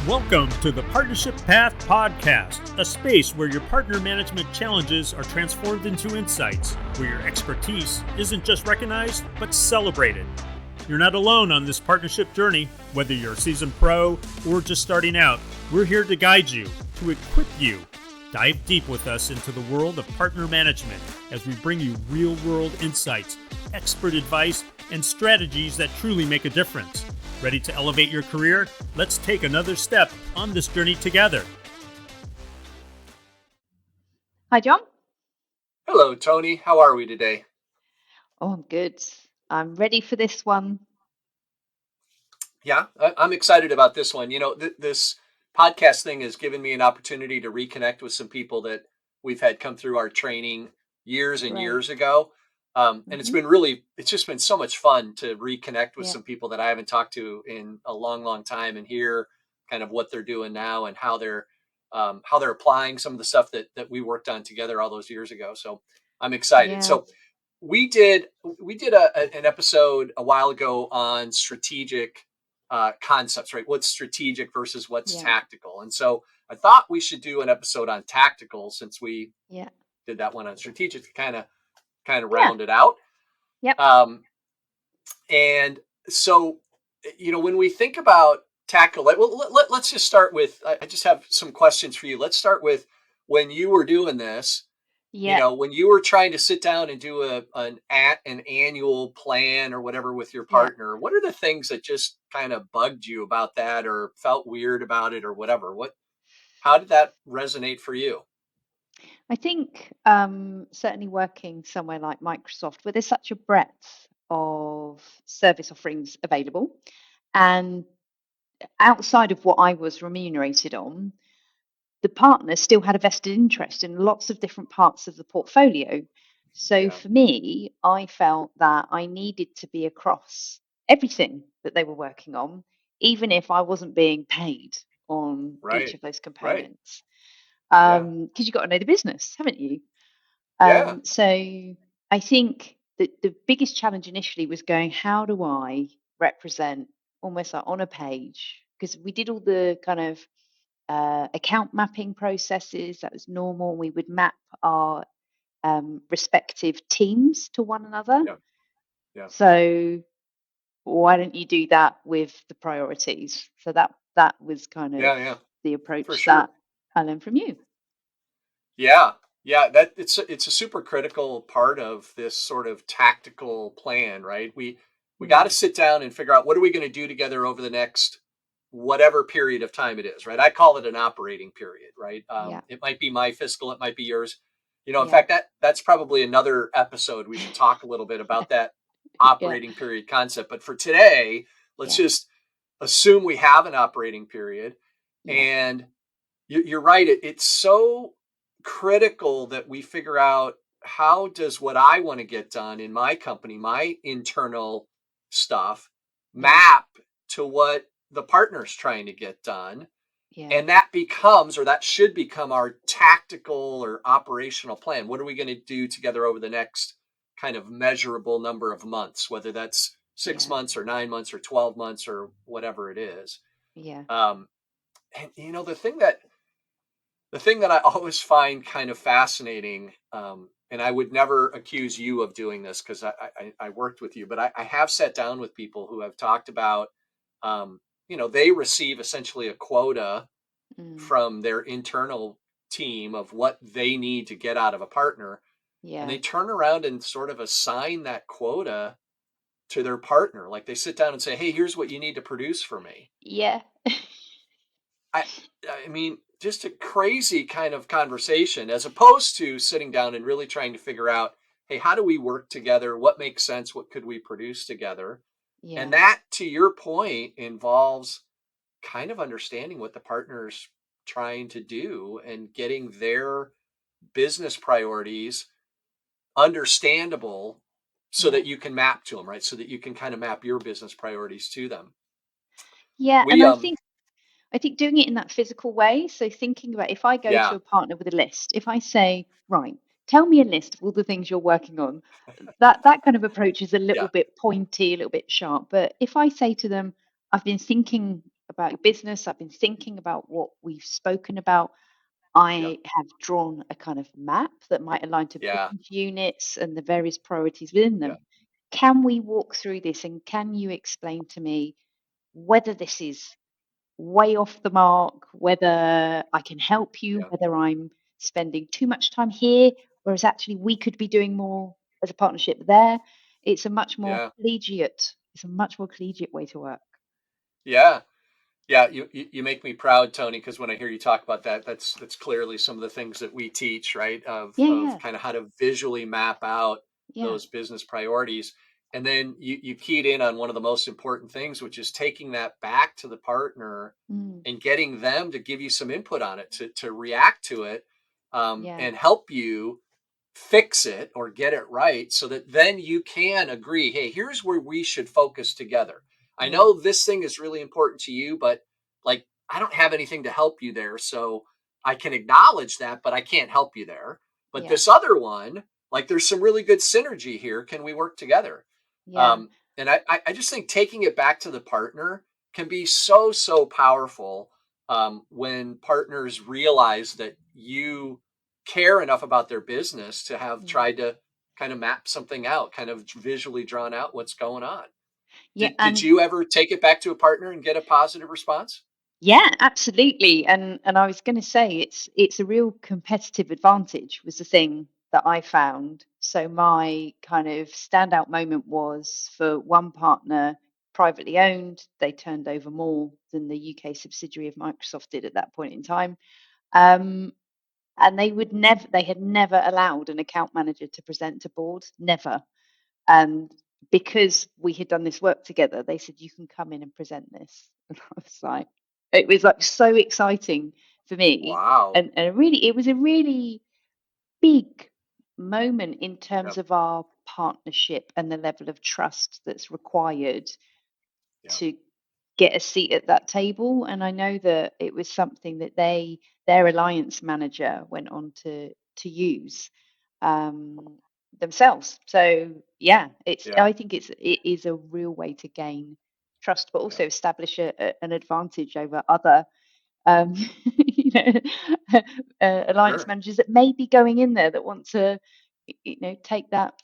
Welcome to the Partnership Path Podcast, a space where your partner management challenges are transformed into insights, where your expertise isn't just recognized, but celebrated. You're not alone on this partnership journey. Whether you're a seasoned pro or just starting out, we're here to guide you, to equip you. Dive deep with us into the world of partner management as we bring you real-world insights, expert advice, and strategies that truly make a difference. Ready to elevate your career? Let's take another step on this journey together. Hi, John. Hello, Toni. How are we today? Oh, I'm good. I'm ready for this one. Yeah, I'm excited about this one. You know, this podcast thing has given me an opportunity to reconnect with some people that we've had come through our training years and Great. years ago. And it's just been so much fun to reconnect with Yeah. some people that I haven't talked to in a long, long time and hear kind of what they're doing now and how they're applying some of the stuff that we worked on together all those years ago. So I'm excited. Yeah. So we did an episode a while ago on strategic concepts, right? What's strategic versus what's Yeah. tactical. And so I thought we should do an episode on tactical since we Yeah. did that one on strategic to kind of Yeah. round it out. Yep. And so, you know, when we think about tactical, let's just start with, I just have some questions for you. Let's start with when you were doing this. You Yeah. know, when you were trying to sit down and do an annual plan or whatever with your Yeah. partner, what are the things that just kind of bugged you about that or felt weird about it or whatever? How did that resonate for you? I think certainly working somewhere like Microsoft, where there's such a breadth of service offerings available, and outside of what I was remunerated on, the partner still had a vested interest in lots of different parts of the portfolio. So Yeah. for me, I felt that I needed to be across everything that they were working on, even if I wasn't being paid on each Right. of those Right. components. Yeah. Because you've got to know the business, haven't you? Yeah. So I think that the biggest challenge initially was going, how do I represent almost like on a page? Because we did all the kind of account mapping processes. That was normal. We would map our respective teams to one another. Yeah. Yeah. So why don't you do that with the priorities? So that was kind of Yeah. Yeah. the For approach that sure. I learned from you. Yeah. Yeah. That it's a super critical part of this sort of tactical plan, right? We got to Mm, sit down and figure out what are we going to do together over the next whatever period of time it is, right? I call it an operating period, right? yeah, It might be my fiscal, it might be yours. You know, in yeah, fact, that's probably another episode. We should talk a little bit about that yeah, operating period concept. But for today, let's yeah, just assume we have an operating period. yeah, And you're right. It's so critical that we figure out how does what I want to get done in my company, my internal stuff, yeah, map to what the partner's trying to get done. yeah, And that becomes, or that should become, our tactical or operational plan. What are we going to do together over the next kind of measurable number of months, whether that's 6 yeah, months or 9 months or 12 months or whatever it is. yeah, Um, and you know, the thing that I always find kind of fascinating, and I would never accuse you of doing this because I worked with you, but I have sat down with people who have talked about, you know, they receive essentially a quota mm, from their internal team of what they need to get out of a partner, and yeah, they turn around and sort of assign that quota to their partner. Like they sit down and say, "Hey, here's what you need to produce for me." yeah, I I mean, just a crazy kind of conversation as opposed to sitting down and really trying to figure out, hey, how do we work together? What makes sense? What could we produce together? And yeah, that, to your point, involves kind of understanding what the partner's trying to do and getting their business priorities understandable so yeah. that you can map to them, right? So that you can kind of map your business priorities to them. Yeah, and We I think doing it in that physical way, so thinking about if I go to Yeah, a partner with a list, if I say, "Right, tell me a list of all the things you're working on," that kind of approach is a little yeah, bit pointy, a little bit sharp. But if I say to them, "I've been thinking about your business. I've been thinking about what we've spoken about. Yep. I have drawn a kind of map that might align to Yeah. business units and the various priorities within Yeah. them. Can we walk through this and can you explain to me whether this is way off the mark, whether I can help you, Yeah. whether I'm spending too much time here, whereas actually we could be doing more as a partnership there? It's a much more Yeah. collegiate, it's a much more collegiate way to work. Yeah. Yeah, you make me proud, Tony, because when I hear you talk about that, that's clearly some of the things that we teach, right? Yeah, Of yeah, kind of how to visually map out yeah. those business priorities. And then you keyed in on one of the most important things, which is taking that back to the partner Mm, and getting them to give you some input on it, to react to it, yeah, and help you fix it or get it right so that then you can agree, hey, here's where we should focus together. I yeah, know this thing is really important to you, but like I don't have anything to help you there. So I can acknowledge that, but I can't help you there. But yeah, this other one, like there's some really good synergy here. Can we work together? yeah, And I just think taking it back to the partner can be so, so powerful, when partners realize that you care enough about their business to have mm, tried to kind of map something out, kind of visually drawn out what's going on. yeah. Did And you ever take it back to a partner and get a positive response? yeah, absolutely. And I was going to say it's a real competitive advantage was the thing that I found. So my kind of standout moment was for one partner, privately owned. They turned over more than the UK subsidiary of Microsoft did at that point in time. Um, and they had never allowed an account manager to present to board, never. And because we had done this work together, they said, you can come in and present this. And I was like, it was like so exciting for me. Wow. And really, it was a really big moment in terms Yep. of our partnership and the level of trust that's required Yep. to get a seat at that table. And I know that it was something that their alliance manager went on to use um, themselves. So yeah, Yeah. I think it is a real way to gain trust, but Yep. also establish an advantage over other um, you know alliance Sure. managers that may be going in there that want to take that,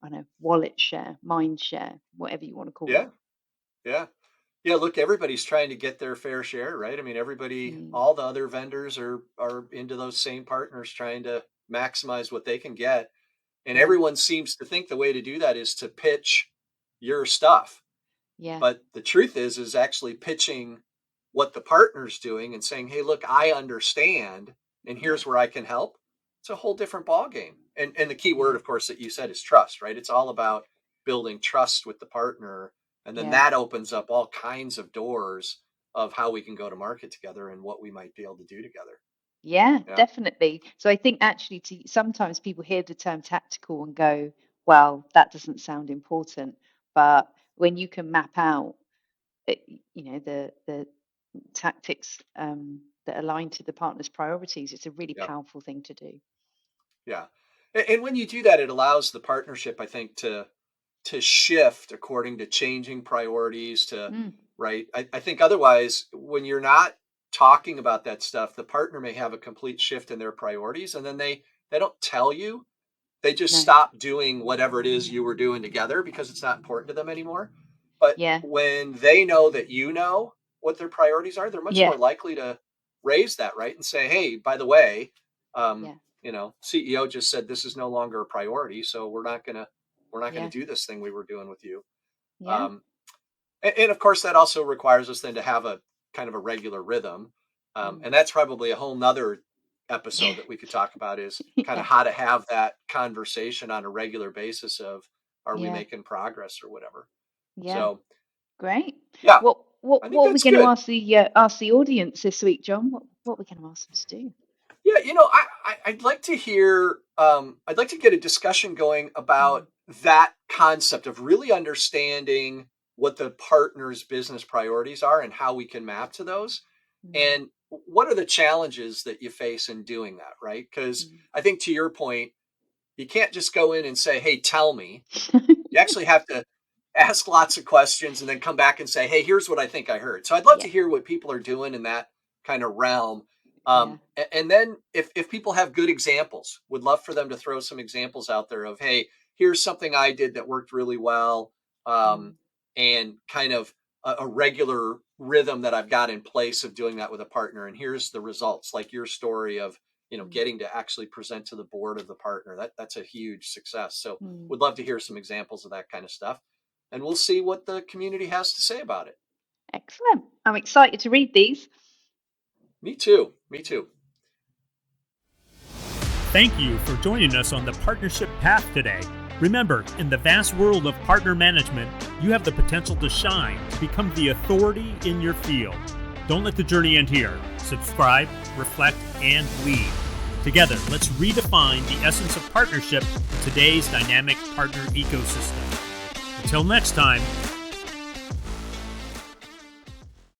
I don't know, wallet share, mind share, whatever you want to call Yeah. it. Yeah. Yeah. Look, everybody's trying to get their fair share, right? I mean, everybody, Mm, all the other vendors are into those same partners trying to maximize what they can get. And yeah, everyone seems to think the way to do that is to pitch your stuff. yeah, But the truth is actually pitching what the partner's doing and saying, "Hey, look, I understand, and yeah, here's where I can help." It's a whole different ball game. And the key word, yeah, of course, that you said is trust, right? It's all about building trust with the partner, and then yeah. that opens up all kinds of doors of how we can go to market together and what we might be able to do together. Yeah, Yeah, definitely. So I think actually sometimes people hear the term tactical and go, well, that doesn't sound important. But when you can map out, the tactics that align to the partner's priorities, it's a really yeah, powerful thing to do. yeah. And when you do that, it allows the partnership, I think, to shift according to changing priorities to Mm, right. I think otherwise when you're not talking about that stuff, the partner may have a complete shift in their priorities, and then they don't tell you. They just no, stop doing whatever it is you were doing together because it's not important to them anymore. But yeah, when they know that you know what their priorities are, they're much yeah, more likely to raise that, right, and say, hey, by the way, um, yeah, CEO just said this is no longer a priority, so we're not gonna yeah, do this thing we were doing with you. yeah, um, and of course that also requires us then to have a kind of a regular rhythm, mm, and that's probably a whole nother yeah, episode that we could talk about is kind yeah, of how to have that conversation on a regular basis of are we yeah, making progress or whatever. yeah. So Great. yeah, What I think what are we that's going to good. ask the audience this week, John? What are we going to ask them to do? Yeah, I'd like to hear. I'd like to get a discussion going about Mm, that concept of really understanding what the partner's business priorities are and how we can map to those. mm, And what are the challenges that you face in doing that, right? Because mm. I think to your point, you can't just go in and say, "Hey, tell me." You actually have to. ask lots of questions and then come back and say, hey, here's what I think I heard. So I'd love to hear what people are doing in that kind of realm. And then if people have good examples, would love for them to throw some examples out there of, hey, here's something I did that worked really well. And kind of a regular rhythm that I've got in place of doing that with a partner. And here's the results, like your story of, getting to actually present to the board of the partner. That's a huge success. So would love to hear some examples of that kind of stuff. And we'll see what the community has to say about it. Excellent. I'm excited to read these. Me too. Thank you for joining us on the Partnership Path today. Remember, in the vast world of partner management, you have the potential to shine, to become the authority in your field. Don't let the journey end here. Subscribe, reflect, and lead. Together, let's redefine the essence of partnership in today's dynamic partner ecosystem. Until next time,